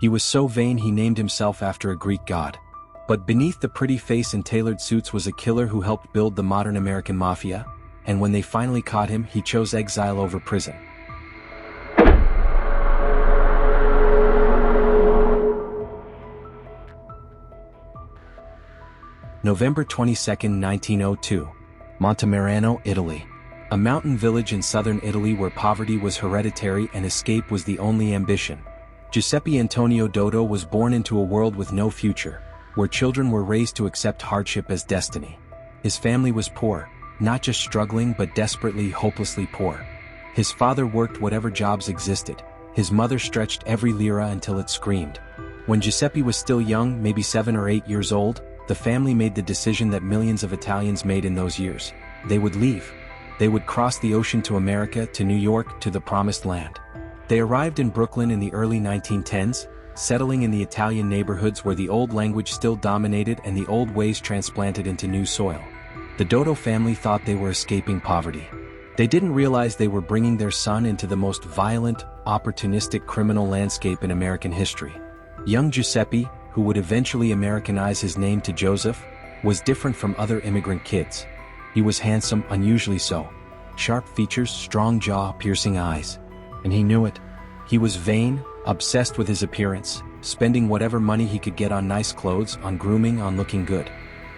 He was so vain he named himself after a Greek god. But beneath the pretty face and tailored suits was a killer who helped build the modern American mafia, and when they finally caught him, he chose exile over prison. November 22, 1902. Montemerano, Italy. A mountain village in southern Italy where poverty was hereditary and escape was the only ambition. Giuseppe Antonio Dodo was born into a world with no future, where children were raised to accept hardship as destiny. His family was poor, not just struggling but desperately, hopelessly poor. His father worked whatever jobs existed. His mother stretched every lira until it screamed. When Giuseppe was still young, maybe 7 or 8 years old, the family made the decision that millions of Italians made in those years. They would leave. They would cross the ocean to America, to New York, to the Promised Land. They arrived in Brooklyn in the early 1910s, settling in the Italian neighborhoods where the old language still dominated and the old ways transplanted into new soil. The Dodo family thought they were escaping poverty. They didn't realize they were bringing their son into the most violent, opportunistic criminal landscape in American history. Young Giuseppe, who would eventually Americanize his name to Joseph, was different from other immigrant kids. He was handsome, unusually so. Sharp features, strong jaw, piercing eyes. And he knew it. He was vain, obsessed with his appearance, spending whatever money he could get on nice clothes, on grooming, on looking good.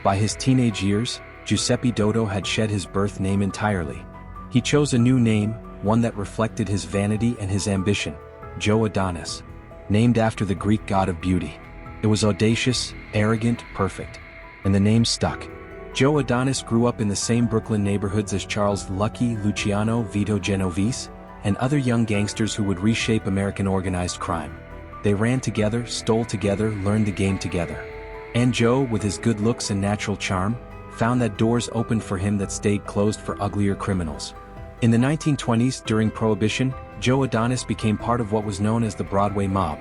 By his teenage years, Giuseppe Dodo had shed his birth name entirely. He chose a new name, one that reflected his vanity and his ambition, Joe Adonis, named after the Greek god of beauty. It was audacious, arrogant, perfect. And the name stuck. Joe Adonis grew up in the same Brooklyn neighborhoods as Charles Lucky Luciano, Vito Genovese, and other young gangsters who would reshape American organized crime. They ran together, stole together, learned the game together. And Joe, with his good looks and natural charm, found that doors opened for him that stayed closed for uglier criminals. In the 1920s, during Prohibition, Joe Adonis became part of what was known as the Broadway Mob,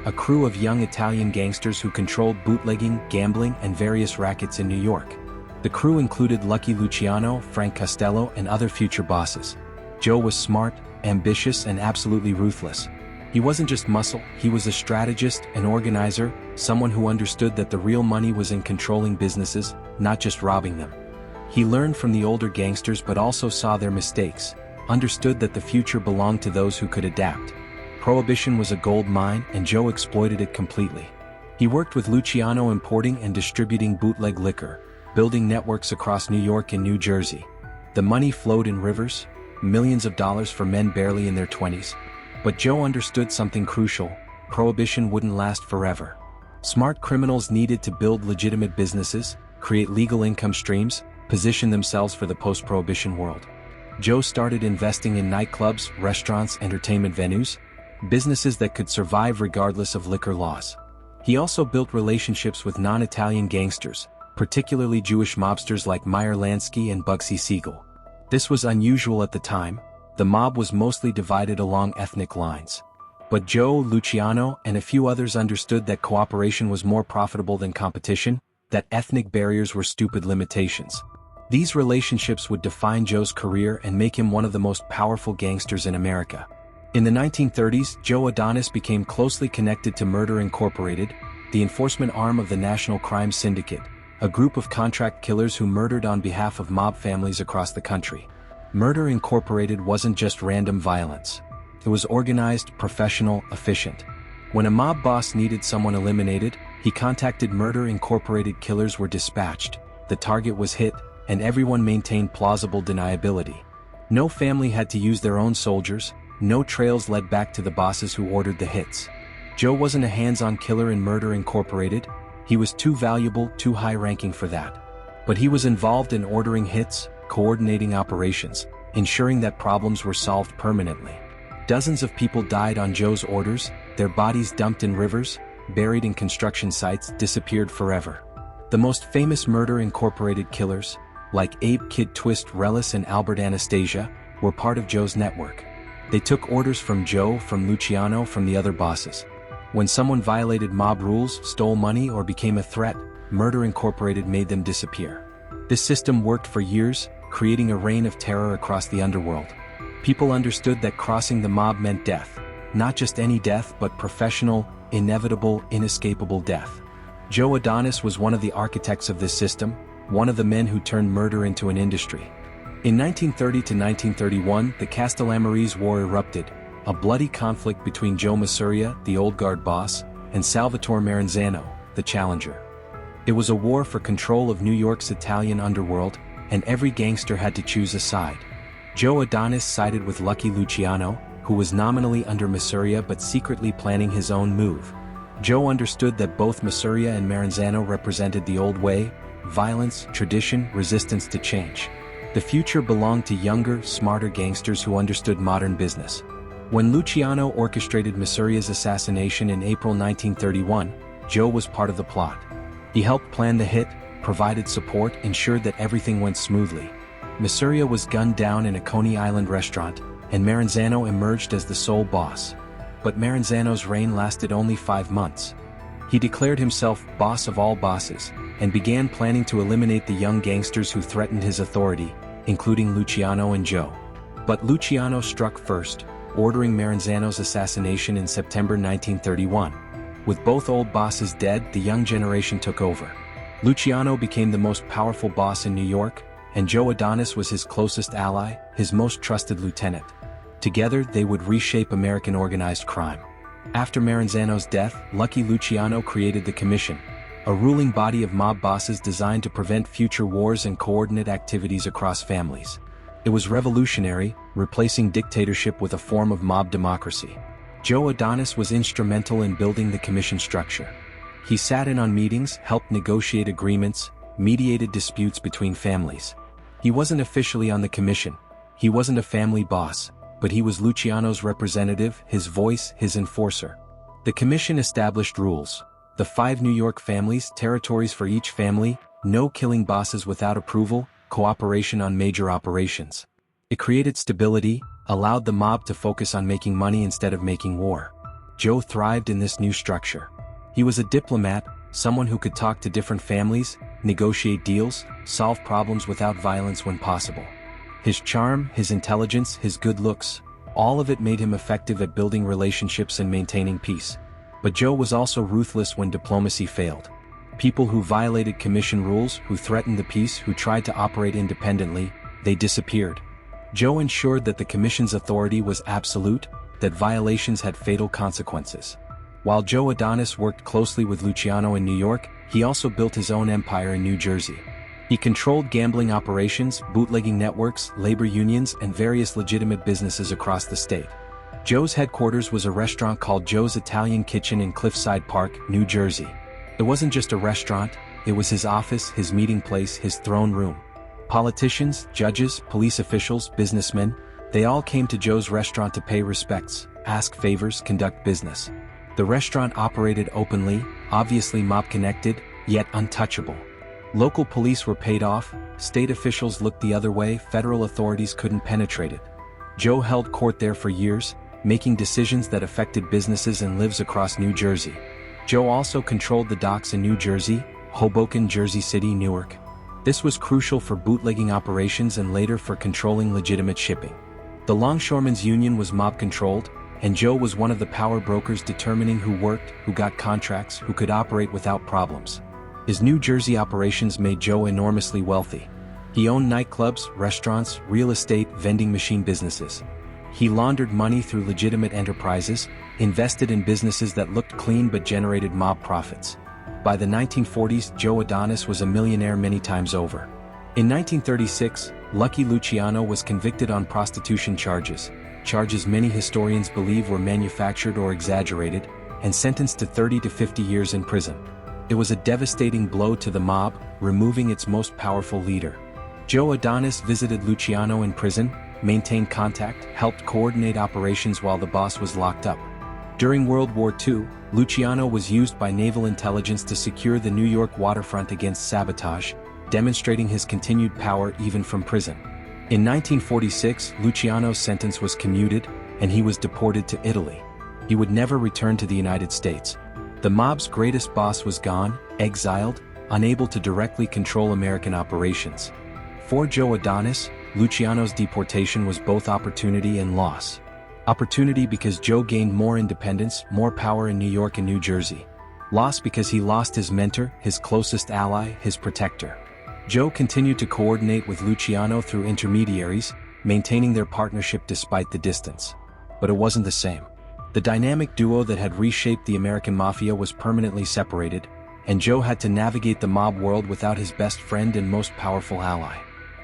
a crew of young Italian gangsters who controlled bootlegging, gambling, and various rackets in New York. The crew included Lucky Luciano, Frank Costello, and other future bosses. Joe was smart, ambitious, and absolutely ruthless. He wasn't just muscle, he was a strategist, an organizer, someone who understood that the real money was in controlling businesses, not just robbing them. He learned from the older gangsters but also saw their mistakes, understood that the future belonged to those who could adapt. Prohibition was a gold mine, and Joe exploited it completely. He worked with Luciano importing and distributing bootleg liquor, building networks across New York and New Jersey. The money flowed in rivers, millions of dollars for men barely in their 20s. But Joe understood something crucial: prohibition wouldn't last forever. Smart criminals needed to build legitimate businesses, create legal income streams, position themselves for the post-prohibition world. Joe started investing in nightclubs, restaurants, entertainment venues, businesses that could survive regardless of liquor laws. He also built relationships with non-Italian gangsters, particularly Jewish mobsters like Meyer Lansky and Bugsy Siegel. This was unusual at the time. The mob was mostly divided along ethnic lines. But Joe, Luciano, and a few others understood that cooperation was more profitable than competition, that ethnic barriers were stupid limitations. These relationships would define Joe's career and make him one of the most powerful gangsters in America. In the 1930s, Joe Adonis became closely connected to Murder Incorporated, the enforcement arm of the National Crime Syndicate, a group of contract killers who murdered on behalf of mob families across the country. Murder Incorporated wasn't just random violence. It was organized, professional, efficient. When a mob boss needed someone eliminated, he contacted Murder Incorporated. Killers were dispatched, the target was hit, and everyone maintained plausible deniability. No family had to use their own soldiers, no trails led back to the bosses who ordered the hits. Joe wasn't a hands-on killer in Murder Incorporated. He was too valuable, too high-ranking for that. But he was involved in ordering hits, coordinating operations, ensuring that problems were solved permanently. Dozens of people died on Joe's orders, their bodies dumped in rivers, buried in construction sites, disappeared forever. The most famous Murder Incorporated killers, like Abe Kid Twist Relis and Albert Anastasia, were part of Joe's network. They took orders from Joe, from Luciano, from the other bosses. When someone violated mob rules, stole money, or became a threat, Murder Incorporated made them disappear. This system worked for years, creating a reign of terror across the underworld. People understood that crossing the mob meant death, not just any death but professional, inevitable, inescapable death. Joe Adonis was one of the architects of this system, one of the men who turned murder into an industry. In 1930 to 1931, the Castellamarese War erupted, a bloody conflict between Joe Masuria, the old guard boss, and Salvatore Maranzano, the challenger. It was a war for control of New York's Italian underworld, and every gangster had to choose a side. Joe Adonis sided with Lucky Luciano, who was nominally under Masuria but secretly planning his own move. Joe understood that both Masuria and Maranzano represented the old way: violence, tradition, resistance to change. The future belonged to younger, smarter gangsters who understood modern business. When Luciano orchestrated Masuria's assassination in April 1931, Joe was part of the plot. He helped plan the hit, provided support, ensured that everything went smoothly. Masuria was gunned down in a Coney Island restaurant, and Maranzano emerged as the sole boss. But Maranzano's reign lasted only 5 months. He declared himself boss of all bosses, and began planning to eliminate the young gangsters who threatened his authority, including Luciano and Joe. But Luciano struck first, ordering Maranzano's assassination in September 1931. With both old bosses dead, the young generation took over. Luciano became the most powerful boss in New York, and Joe Adonis was his closest ally, his most trusted lieutenant. Together, they would reshape American organized crime. After Maranzano's death, Lucky Luciano created the Commission, a ruling body of mob bosses designed to prevent future wars and coordinate activities across families. It was revolutionary, replacing dictatorship with a form of mob democracy. Joe Adonis was instrumental in building the Commission structure. He sat in on meetings, helped negotiate agreements, mediated disputes between families. He wasn't officially on the Commission. He wasn't a family boss, but he was Luciano's representative, his voice, his enforcer. The Commission established rules: the 5 New York families, territories for each family, no killing bosses without approval, cooperation on major operations. It created stability, allowed the mob to focus on making money instead of making war. Joe thrived in this new structure. He was a diplomat, someone who could talk to different families, negotiate deals, solve problems without violence when possible. His charm, his intelligence, his good looks, all of it made him effective at building relationships and maintaining peace. But Joe was also ruthless when diplomacy failed. People who violated Commission rules, who threatened the peace, who tried to operate independently, they disappeared. Joe ensured that the Commission's authority was absolute, that violations had fatal consequences. While Joe Adonis worked closely with Luciano in New York, he also built his own empire in New Jersey. He controlled gambling operations, bootlegging networks, labor unions, and various legitimate businesses across the state. Joe's headquarters was a restaurant called Joe's Italian Kitchen in Cliffside Park, New Jersey. It wasn't just a restaurant, it was his office, his meeting place, his throne room. Politicians, judges, police officials, businessmen, they all came to Joe's restaurant to pay respects, ask favors, conduct business. The restaurant operated openly, obviously mob-connected, yet untouchable. Local police were paid off, state officials looked the other way, federal authorities couldn't penetrate it. Joe held court there for years, making decisions that affected businesses and lives across New Jersey. Joe also controlled the docks in New Jersey, Hoboken, Jersey City, Newark. This was crucial for bootlegging operations and later for controlling legitimate shipping. The Longshoremen's Union was mob-controlled, and Joe was one of the power brokers determining who worked, who got contracts, who could operate without problems. His New Jersey operations made Joe enormously wealthy. He owned nightclubs, restaurants, real estate, vending machine businesses. He laundered money through legitimate enterprises, invested in businesses that looked clean but generated mob profits. By the 1940s, Joe Adonis was a millionaire many times over. In 1936, Lucky Luciano was convicted on prostitution charges many historians believe were manufactured or exaggerated, and sentenced to 30 to 50 years in prison. It was a devastating blow to the mob, removing its most powerful leader. Joe Adonis visited Luciano in prison, maintained contact, helped coordinate operations while the boss was locked up. During World War II, Luciano was used by naval intelligence to secure the New York waterfront against sabotage, demonstrating his continued power even from prison. In 1946, Luciano's sentence was commuted, and he was deported to Italy. He would never return to the United States. The mob's greatest boss was gone, exiled, unable to directly control American operations. For Joe Adonis, Luciano's deportation was both opportunity and loss. Opportunity because Joe gained more independence, more power in New York and New Jersey. Loss because he lost his mentor, his closest ally, his protector. Joe continued to coordinate with Luciano through intermediaries, maintaining their partnership despite the distance. But it wasn't the same. The dynamic duo that had reshaped the American mafia was permanently separated, and Joe had to navigate the mob world without his best friend and most powerful ally.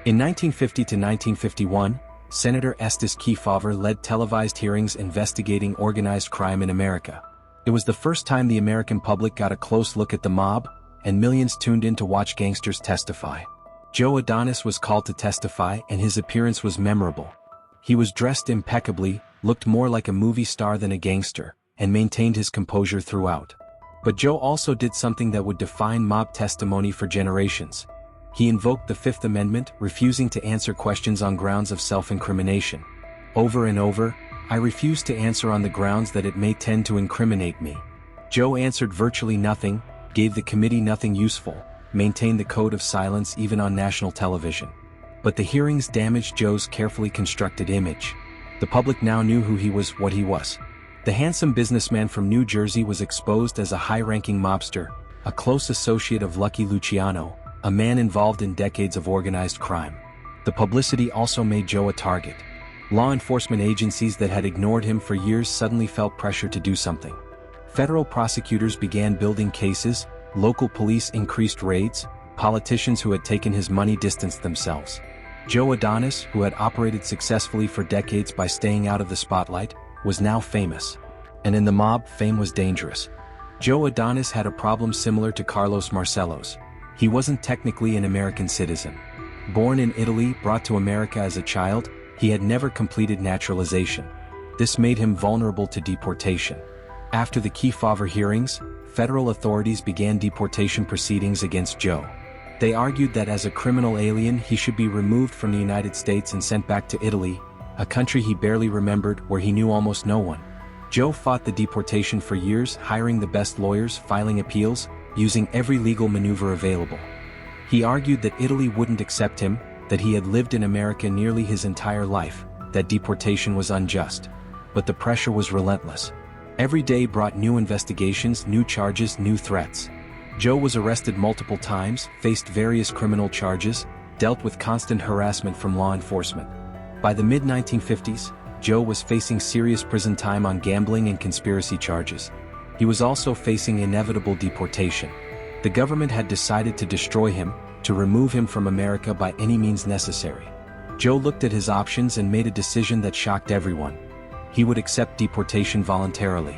In 1950 to 1951, Senator Estes Kefauver led televised hearings investigating organized crime in America. It was the first time the American public got a close look at the mob, and millions tuned in to watch gangsters testify. Joe Adonis was called to testify, and his appearance was memorable. He was dressed impeccably, looked more like a movie star than a gangster, and maintained his composure throughout. But Joe also did something that would define mob testimony for generations. He invoked the Fifth Amendment, refusing to answer questions on grounds of self-incrimination. Over and over, "I refuse to answer on the grounds that it may tend to incriminate me." Joe answered virtually nothing, gave the committee nothing useful, maintained the code of silence even on national television. But the hearings damaged Joe's carefully constructed image. The public now knew who he was, what he was. The handsome businessman from New Jersey was exposed as a high-ranking mobster, a close associate of Lucky Luciano, a man involved in decades of organized crime. The publicity also made Joe a target. Law enforcement agencies that had ignored him for years suddenly felt pressure to do something. Federal prosecutors began building cases, local police increased raids, politicians who had taken his money distanced themselves. Joe Adonis, who had operated successfully for decades by staying out of the spotlight, was now famous. And in the mob, fame was dangerous. Joe Adonis had a problem similar to Carlos Marcello's. He wasn't technically an American citizen. Born in Italy, brought to America as a child, he had never completed naturalization. This made him vulnerable to deportation. After the Kefauver hearings, federal authorities began deportation proceedings against Joe. They argued that as a criminal alien he should be removed from the United States and sent back to Italy, a country he barely remembered, where he knew almost no one. Joe fought the deportation for years, hiring the best lawyers, filing appeals, using every legal maneuver available. He argued that Italy wouldn't accept him, that he had lived in America nearly his entire life, that deportation was unjust. But the pressure was relentless. Every day brought new investigations, new charges, new threats. Joe was arrested multiple times, faced various criminal charges, dealt with constant harassment from law enforcement. By the mid-1950s, Joe was facing serious prison time on gambling and conspiracy charges. He was also facing inevitable deportation. The government had decided to destroy him, to remove him from America by any means necessary. Joe looked at his options and made a decision that shocked everyone. He would accept deportation voluntarily.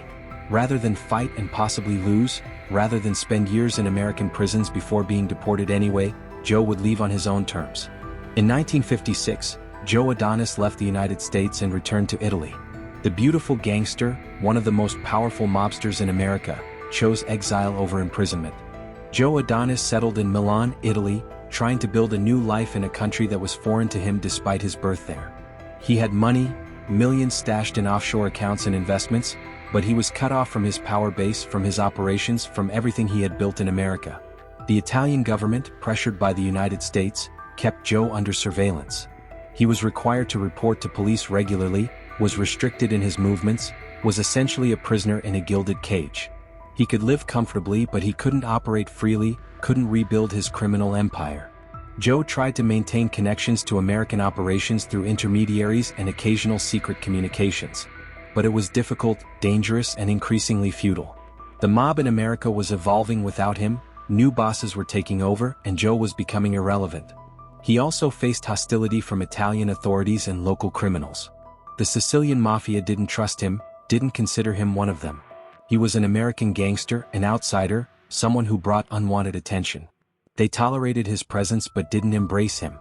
Rather than fight and possibly lose, rather than spend years in American prisons before being deported anyway, Joe would leave on his own terms. In 1956, Joe Adonis left the United States and returned to Italy. The beautiful gangster, one of the most powerful mobsters in America, chose exile over imprisonment. Joe Adonis settled in Milan, Italy, trying to build a new life in a country that was foreign to him despite his birth there. He had money, millions stashed in offshore accounts and investments, but he was cut off from his power base, from his operations, from everything he had built in America. The Italian government, pressured by the United States, kept Joe under surveillance. He was required to report to police regularly, was restricted in his movements, was essentially a prisoner in a gilded cage. He could live comfortably, but he couldn't operate freely, couldn't rebuild his criminal empire. Joe tried to maintain connections to American operations through intermediaries and occasional secret communications. But it was difficult, dangerous, and increasingly futile. The mob in America was evolving without him, new bosses were taking over, and Joe was becoming irrelevant. He also faced hostility from Italian authorities and local criminals. The Sicilian mafia didn't trust him, didn't consider him one of them. He was an American gangster, an outsider, someone who brought unwanted attention. They tolerated his presence but didn't embrace him.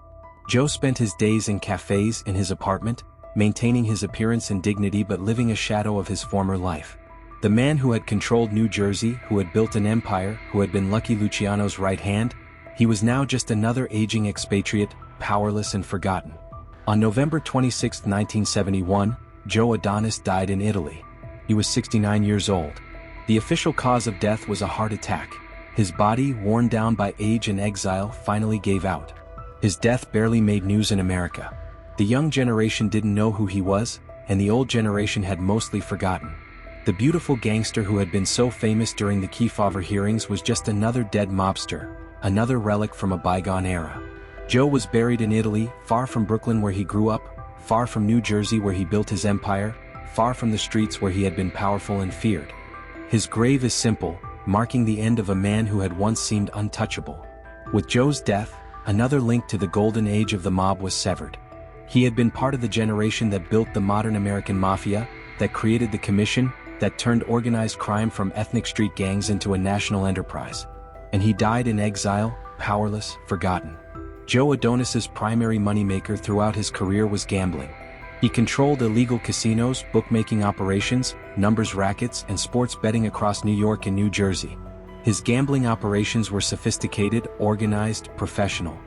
Joe spent his days in cafes, in his apartment, maintaining his appearance and dignity but living a shadow of his former life. The man who had controlled New Jersey, who had built an empire, who had been Lucky Luciano's right hand, he was now just another aging expatriate, powerless and forgotten. On November 26, 1971, Joe Adonis died in Italy. He was 69 years old. The official cause of death was a heart attack. His body, worn down by age and exile, finally gave out. His death barely made news in America. The young generation didn't know who he was, and the old generation had mostly forgotten. The beautiful gangster who had been so famous during the Kefauver hearings was just another dead mobster, another relic from a bygone era. Joe was buried in Italy, far from Brooklyn where he grew up, far from New Jersey where he built his empire, far from the streets where he had been powerful and feared. His grave is simple, marking the end of a man who had once seemed untouchable. With Joe's death, another link to the golden age of the mob was severed. He had been part of the generation that built the modern American mafia, that created the commission, that turned organized crime from ethnic street gangs into a national enterprise. And he died in exile, powerless, forgotten. Joe Adonis's primary moneymaker throughout his career was gambling. He controlled illegal casinos, bookmaking operations, numbers rackets, and sports betting across New York and New Jersey. His gambling operations were sophisticated, organized, professional.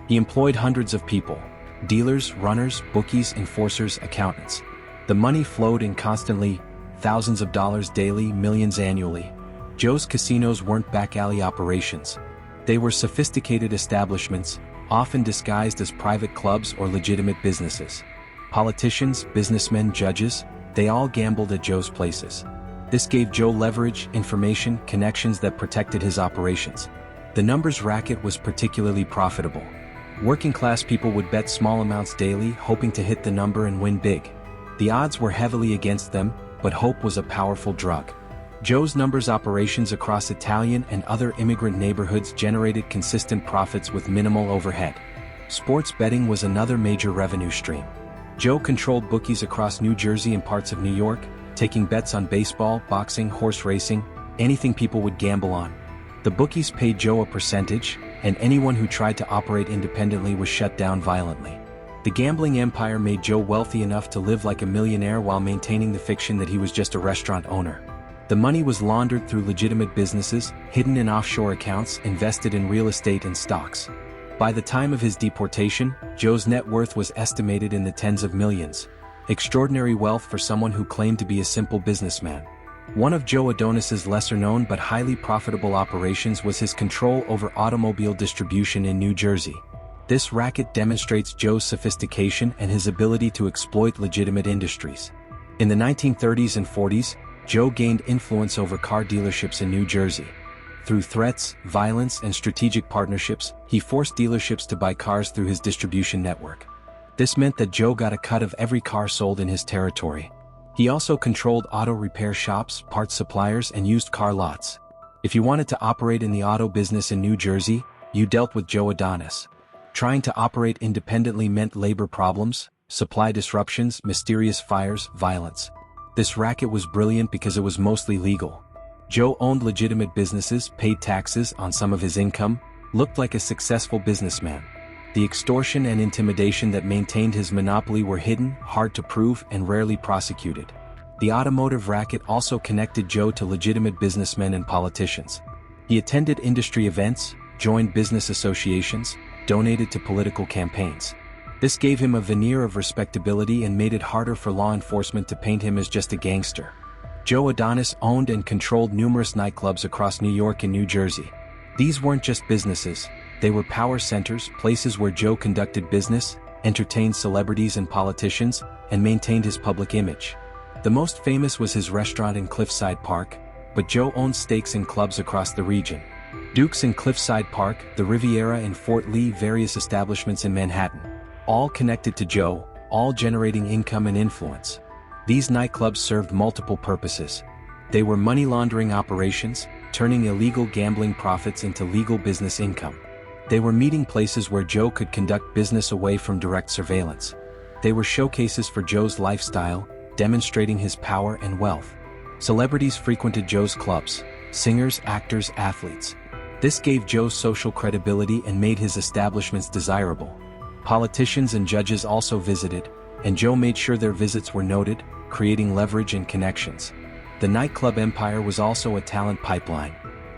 He employed hundreds of people: dealers, runners, bookies, enforcers, accountants. The money flowed in constantly, thousands of dollars daily, millions annually. Joe's casinos weren't back alley operations. They were sophisticated establishments, often disguised as private clubs or legitimate businesses. Politicians, businessmen, judges, they all gambled at Joe's places. This gave Joe leverage, information, connections that protected his operations. The numbers racket was particularly profitable. Working-class people would bet small amounts daily, hoping to hit the number and win big. The odds were heavily against them, but hope was a powerful drug. Joe's numbers operations across Italian and other immigrant neighborhoods generated consistent profits with minimal overhead. Sports betting was another major revenue stream. Joe controlled bookies across New Jersey and parts of New York, taking bets on baseball, boxing, horse racing, anything people would gamble on. The bookies paid Joe a percentage, and anyone who tried to operate independently was shut down violently. The gambling empire made Joe wealthy enough to live like a millionaire while maintaining the fiction that he was just a restaurant owner. The money was laundered through legitimate businesses, hidden in offshore accounts, invested in real estate and stocks. By the time of his deportation, Joe's net worth was estimated in the tens of millions. Extraordinary wealth for someone who claimed to be a simple businessman. One of Joe Adonis's lesser-known but highly profitable operations was his control over automobile distribution in New Jersey. This racket demonstrates Joe's sophistication and his ability to exploit legitimate industries. In the 1930s and 40s, Joe gained influence over car dealerships in New Jersey. Through threats, violence, and strategic partnerships, he forced dealerships to buy cars through his distribution network. This meant that Joe got a cut of every car sold in his territory. He also controlled auto repair shops, parts suppliers, and used car lots. If you wanted to operate in the auto business in New Jersey, you dealt with Joe Adonis. Trying to operate independently meant labor problems, supply disruptions, mysterious fires, violence. This racket was brilliant because it was mostly legal. Joe owned legitimate businesses, paid taxes on some of his income, looked like a successful businessman. The extortion and intimidation that maintained his monopoly were hidden, hard to prove, and rarely prosecuted. The automotive racket also connected Joe to legitimate businessmen and politicians. He attended industry events, joined business associations, donated to political campaigns. This gave him a veneer of respectability and made it harder for law enforcement to paint him as just a gangster. Joe Adonis owned and controlled numerous nightclubs across New York and New Jersey. These weren't just businesses, they were power centers, places where Joe conducted business, entertained celebrities and politicians, and maintained his public image. The most famous was his restaurant in Cliffside Park, but Joe owned stakes in clubs across the region. Duke's in Cliffside Park, the Riviera in Fort Lee, various establishments in Manhattan. All connected to Joe, all generating income and influence. These nightclubs served multiple purposes. They were money laundering operations, turning illegal gambling profits into legal business income. They were meeting places where Joe could conduct business away from direct surveillance. They were showcases for Joe's lifestyle, demonstrating his power and wealth. Celebrities frequented Joe's clubs, singers, actors, athletes. This gave Joe social credibility and made his establishments desirable. Politicians and judges also visited, and Joe made sure their visits were noted, creating leverage and connections. The nightclub empire was also a talent pipeline.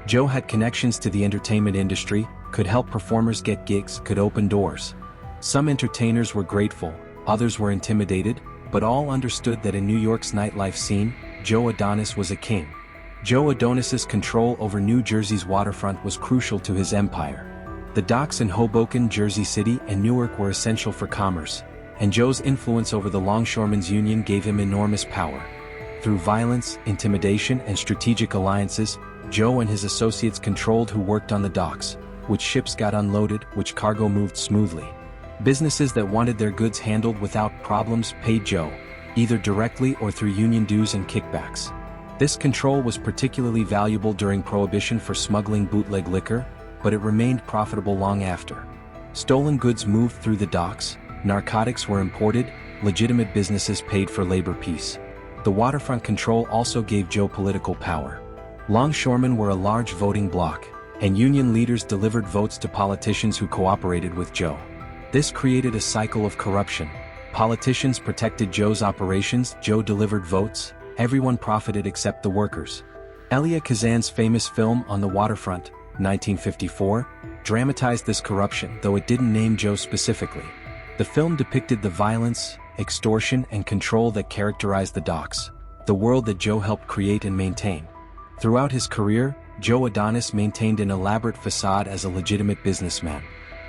Joe had connections to the entertainment industry, could help performers get gigs, could open doors. Some entertainers were grateful, others were intimidated, but all understood that in New York's nightlife scene, Joe Adonis was a king. Joe Adonis's control over New Jersey's waterfront was crucial to his empire. The docks in Hoboken, Jersey City, and Newark were essential for commerce, and Joe's influence over the longshoremen's union gave him enormous power. Through violence, intimidation, and strategic alliances, Joe and his associates controlled who worked on the docks, which ships got unloaded, which cargo moved smoothly. Businesses that wanted their goods handled without problems paid Joe, either directly or through union dues and kickbacks. This control was particularly valuable during Prohibition for smuggling bootleg liquor, but it remained profitable long after. Stolen goods moved through the docks, narcotics were imported, legitimate businesses paid for labor peace. The waterfront control also gave Joe political power. Longshoremen were a large voting bloc, and union leaders delivered votes to politicians who cooperated with Joe. This created a cycle of corruption. Politicians protected Joe's operations, Joe delivered votes, everyone profited except the workers. Elia Kazan's famous film On the Waterfront, 1954, dramatized this corruption, though it didn't name Joe specifically. The film depicted the violence, extortion, and control that characterized the docks, the world that Joe helped create and maintain. Throughout his career, Joe Adonis maintained an elaborate facade as a legitimate businessman.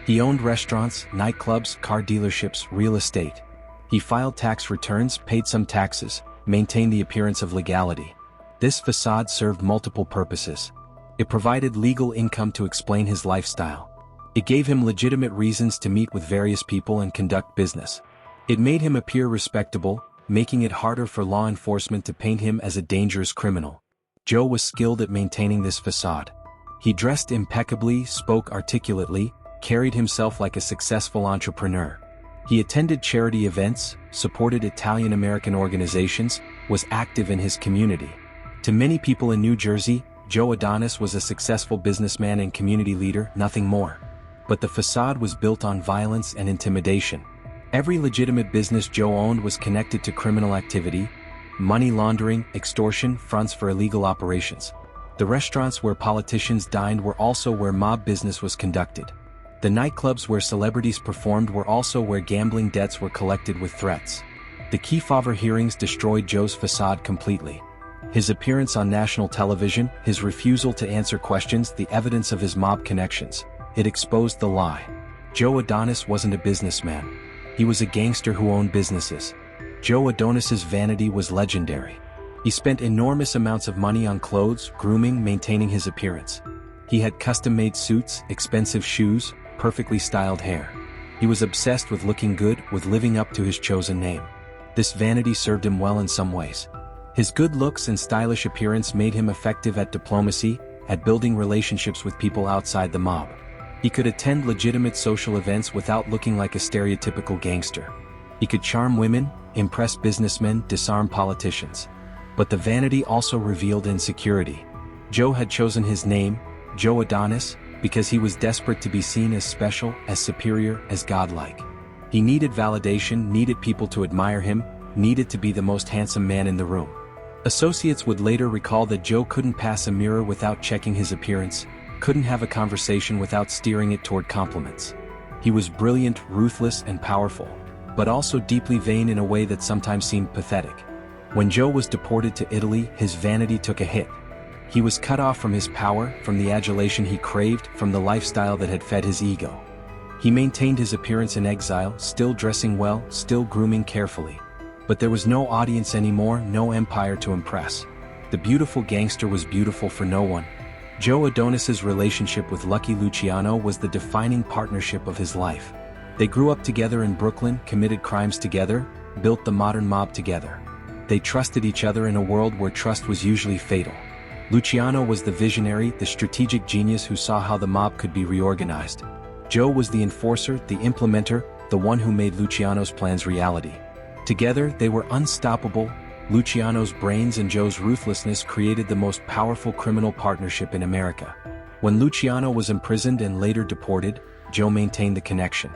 He owned restaurants, nightclubs, car dealerships, real estate. He filed tax returns, paid some taxes, maintained the appearance of legality. This facade served multiple purposes. It provided legal income to explain his lifestyle. It gave him legitimate reasons to meet with various people and conduct business. It made him appear respectable, making it harder for law enforcement to paint him as a dangerous criminal. Joe was skilled at maintaining this facade. He dressed impeccably, spoke articulately, carried himself like a successful entrepreneur. He attended charity events, supported Italian-American organizations, was active in his community. To many people in New Jersey, Joe Adonis was a successful businessman and community leader, nothing more. But the facade was built on violence and intimidation. Every legitimate business Joe owned was connected to criminal activity, money laundering, extortion, fronts for illegal operations. The restaurants where politicians dined were also where mob business was conducted. The nightclubs where celebrities performed were also where gambling debts were collected with threats. The Kefauver hearings destroyed Joe's facade completely. His appearance on national television, his refusal to answer questions, the evidence of his mob connections. It exposed the lie. Joe Adonis wasn't a businessman. He was a gangster who owned businesses. Joe Adonis's vanity was legendary. He spent enormous amounts of money on clothes, grooming, maintaining his appearance. He had custom-made suits, expensive shoes, perfectly styled hair. He was obsessed with looking good, with living up to his chosen name. This vanity served him well in some ways. His good looks and stylish appearance made him effective at diplomacy, at building relationships with people outside the mob. He could attend legitimate social events without looking like a stereotypical gangster. He could charm women, impress businessmen, disarm politicians. But the vanity also revealed insecurity. Joe had chosen his name, Joe Adonis, because he was desperate to be seen as special, as superior, as godlike. He needed validation, needed people to admire him, needed to be the most handsome man in the room. Associates would later recall that Joe couldn't pass a mirror without checking his appearance, couldn't have a conversation without steering it toward compliments. He was brilliant, ruthless, and powerful, but also deeply vain in a way that sometimes seemed pathetic. When Joe was deported to Italy, his vanity took a hit. He was cut off from his power, from the adulation he craved, from the lifestyle that had fed his ego. He maintained his appearance in exile, still dressing well, still grooming carefully. But there was no audience anymore, no empire to impress. The beautiful gangster was beautiful for no one. Joe Adonis's relationship with Lucky Luciano was the defining partnership of his life. They grew up together in Brooklyn, committed crimes together, built the modern mob together. They trusted each other in a world where trust was usually fatal. Luciano was the visionary, the strategic genius who saw how the mob could be reorganized. Joe was the enforcer, the implementer, the one who made Luciano's plans reality. Together, they were unstoppable. Luciano's brains and Joe's ruthlessness created the most powerful criminal partnership in America. When Luciano was imprisoned and later deported, Joe maintained the connection.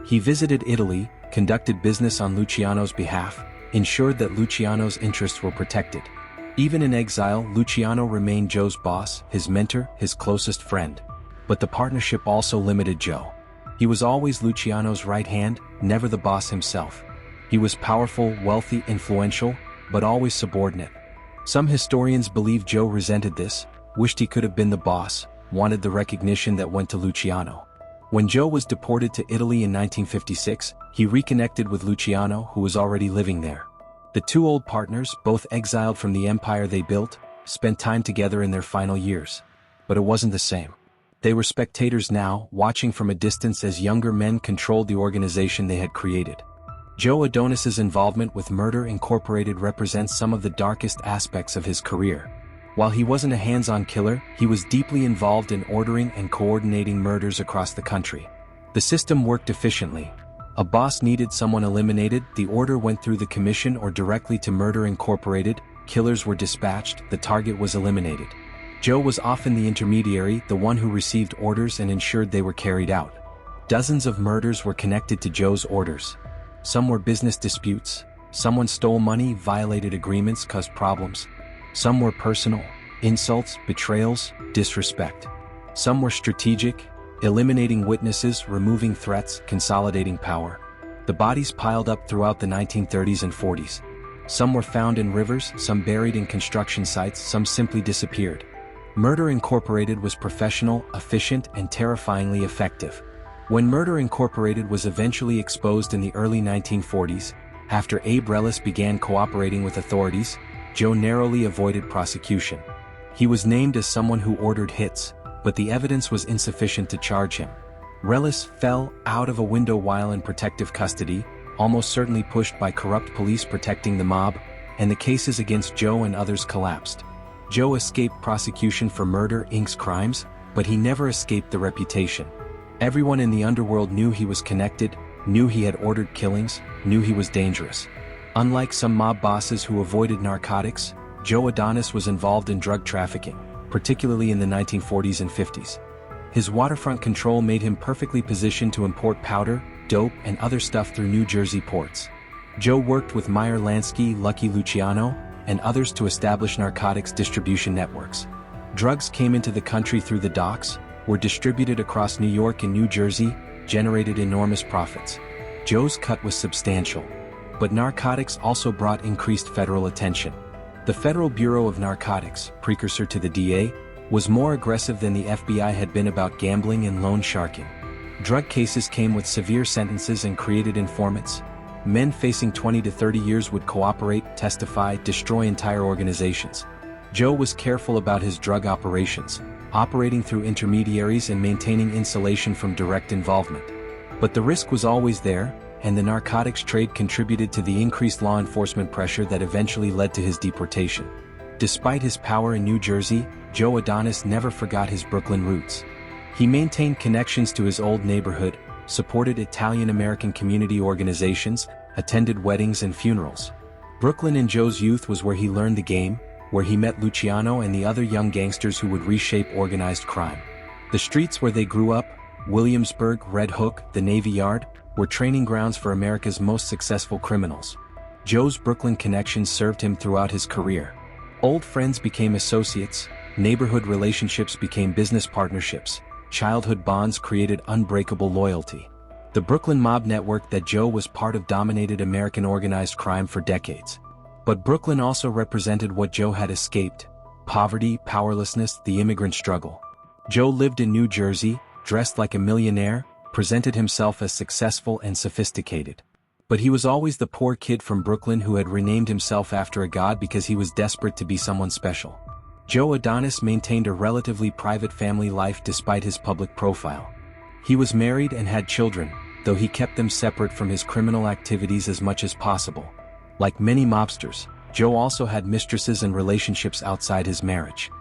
He visited Italy, conducted business on Luciano's behalf, ensured that Luciano's interests were protected. Even in exile, Luciano remained Joe's boss, his mentor, his closest friend. But the partnership also limited Joe. He was always Luciano's right hand, never the boss himself. He was powerful, wealthy, influential, but always subordinate. Some historians believe Joe resented this, wished he could have been the boss, wanted the recognition that went to Luciano. When Joe was deported to Italy in 1956, he reconnected with Luciano, who was already living there. The two old partners, both exiled from the empire they built, spent time together in their final years. But it wasn't the same. They were spectators now, watching from a distance as younger men controlled the organization they had created. Joe Adonis's involvement with Murder Incorporated represents some of the darkest aspects of his career. While he wasn't a hands-on killer, he was deeply involved in ordering and coordinating murders across the country. The system worked efficiently. A boss needed someone eliminated, the order went through the commission or directly to Murder Incorporated, killers were dispatched, the target was eliminated. Joe was often the intermediary, the one who received orders and ensured they were carried out. Dozens of murders were connected to Joe's orders. Some were business disputes, someone stole money, violated agreements, caused problems. Some were personal, insults, betrayals, disrespect. Some were strategic, eliminating witnesses, removing threats, consolidating power. The bodies piled up throughout the 1930s and 40s. Some were found in rivers, some buried in construction sites, some simply disappeared. Murder Incorporated was professional, efficient, and terrifyingly effective. When Murder Incorporated was eventually exposed in the early 1940s, after Abe Relis began cooperating with authorities, Joe narrowly avoided prosecution. He was named as someone who ordered hits, but the evidence was insufficient to charge him. Relis fell out of a window while in protective custody, almost certainly pushed by corrupt police protecting the mob, and the cases against Joe and others collapsed. Joe escaped prosecution for Murder Inc.'s crimes, but he never escaped the reputation. Everyone in the underworld knew he was connected, knew he had ordered killings, knew he was dangerous. Unlike some mob bosses who avoided narcotics, Joe Adonis was involved in drug trafficking, particularly in the 1940s and 50s. His waterfront control made him perfectly positioned to import powder, dope, and other stuff through New Jersey ports. Joe worked with Meyer Lansky, Lucky Luciano, and others to establish narcotics distribution networks. Drugs came into the country through the docks, were distributed across New York and New Jersey, generated enormous profits. Joe's cut was substantial. But narcotics also brought increased federal attention. The Federal Bureau of Narcotics, precursor to the DA, was more aggressive than the FBI had been about gambling and loan sharking. Drug cases came with severe sentences and created informants. Men facing 20 to 30 years would cooperate, testify, destroy entire organizations. Joe was careful about his drug operations, operating through intermediaries and maintaining insulation from direct involvement. But the risk was always there, and the narcotics trade contributed to the increased law enforcement pressure that eventually led to his deportation. Despite his power in New Jersey, Joe Adonis never forgot his Brooklyn roots. He maintained connections to his old neighborhood, supported Italian-American community organizations, attended weddings and funerals. Brooklyn in Joe's youth was where he learned the game, where he met Luciano and the other young gangsters who would reshape organized crime. The streets where they grew up, Williamsburg, Red Hook, the Navy Yard, were training grounds for America's most successful criminals. Joe's Brooklyn connections served him throughout his career. Old friends became associates, neighborhood relationships became business partnerships, childhood bonds created unbreakable loyalty. The Brooklyn mob network that Joe was part of dominated American organized crime for decades. But Brooklyn also represented what Joe had escaped: poverty, powerlessness, the immigrant struggle. Joe lived in New Jersey, dressed like a millionaire, presented himself as successful and sophisticated. But he was always the poor kid from Brooklyn who had renamed himself after a god because he was desperate to be someone special. Joe Adonis maintained a relatively private family life despite his public profile. He was married and had children, though he kept them separate from his criminal activities as much as possible. Like many mobsters, Joe also had mistresses and relationships outside his marriage.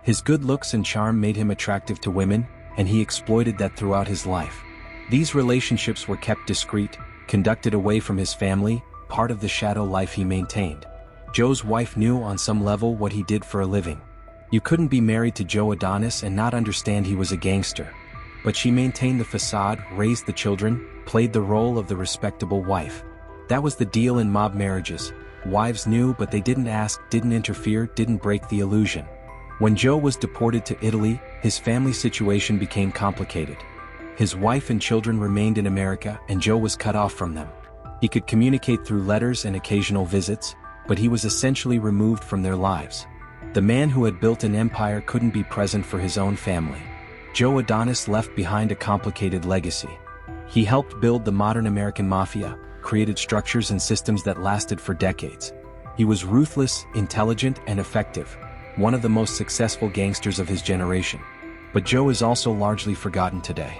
His good looks and charm made him attractive to women, and he exploited that throughout his life. These relationships were kept discreet, conducted away from his family, part of the shadow life he maintained. Joe's wife knew on some level what he did for a living. You couldn't be married to Joe Adonis and not understand he was a gangster. But she maintained the facade, raised the children, played the role of the respectable wife. That was the deal in mob marriages. Wives knew, but they didn't ask, didn't interfere, didn't break the illusion. When Joe was deported to Italy, his family situation became complicated. His wife and children remained in America, and Joe was cut off from them. He could communicate through letters and occasional visits, but he was essentially removed from their lives. The man who had built an empire couldn't be present for his own family. Joe Adonis left behind a complicated legacy. He helped build the modern American mafia, created structures and systems that lasted for decades. He was ruthless, intelligent, and effective, one of the most successful gangsters of his generation. But Joe is also largely forgotten today.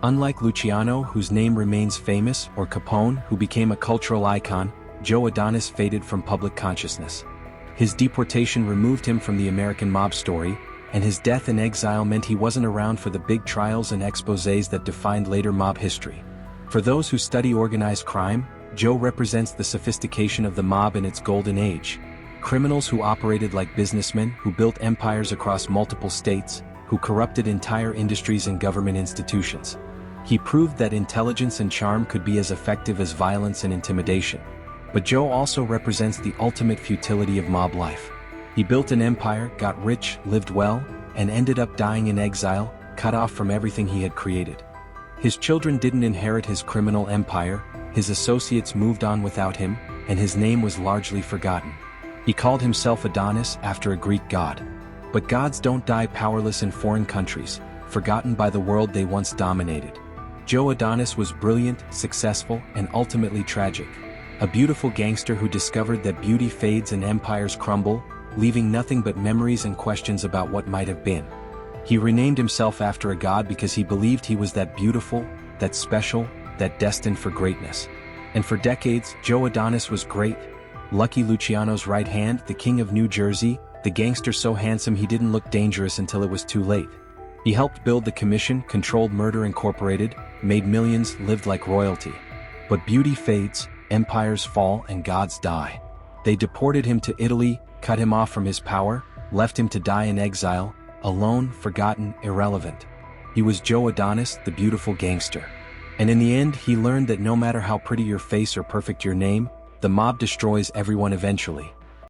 Unlike Luciano, whose name remains famous, or Capone, who became a cultural icon, Joe Adonis faded from public consciousness. His deportation removed him from the American mob story, and his death in exile meant he wasn't around for the big trials and exposés that defined later mob history. For those who study organized crime, Joe represents the sophistication of the mob in its golden age. Criminals who operated like businessmen, who built empires across multiple states, who corrupted entire industries and government institutions. He proved that intelligence and charm could be as effective as violence and intimidation. But Joe also represents the ultimate futility of mob life. He built an empire, got rich, lived well, and ended up dying in exile, cut off from everything he had created. His children didn't inherit his criminal empire, his associates moved on without him, and his name was largely forgotten. He called himself Adonis after a Greek god. But gods don't die powerless in foreign countries, forgotten by the world they once dominated. Joe Adonis was brilliant, successful, and ultimately tragic. A beautiful gangster who discovered that beauty fades and empires crumble, leaving nothing but memories and questions about what might have been. He renamed himself after a god because he believed he was that beautiful, that special, that destined for greatness. And for decades, Joe Adonis was great. Lucky Luciano's right hand, the king of New Jersey, the gangster so handsome he didn't look dangerous until it was too late. He helped build the Commission, controlled Murder Incorporated, made millions, lived like royalty. But beauty fades, empires fall, and gods die. They deported him to Italy, cut him off from his power, left him to die in exile, alone, forgotten, irrelevant. He was Joe Adonis, the beautiful gangster. And in the end, he learned that no matter how pretty your face or perfect your name, the mob destroys everyone eventually.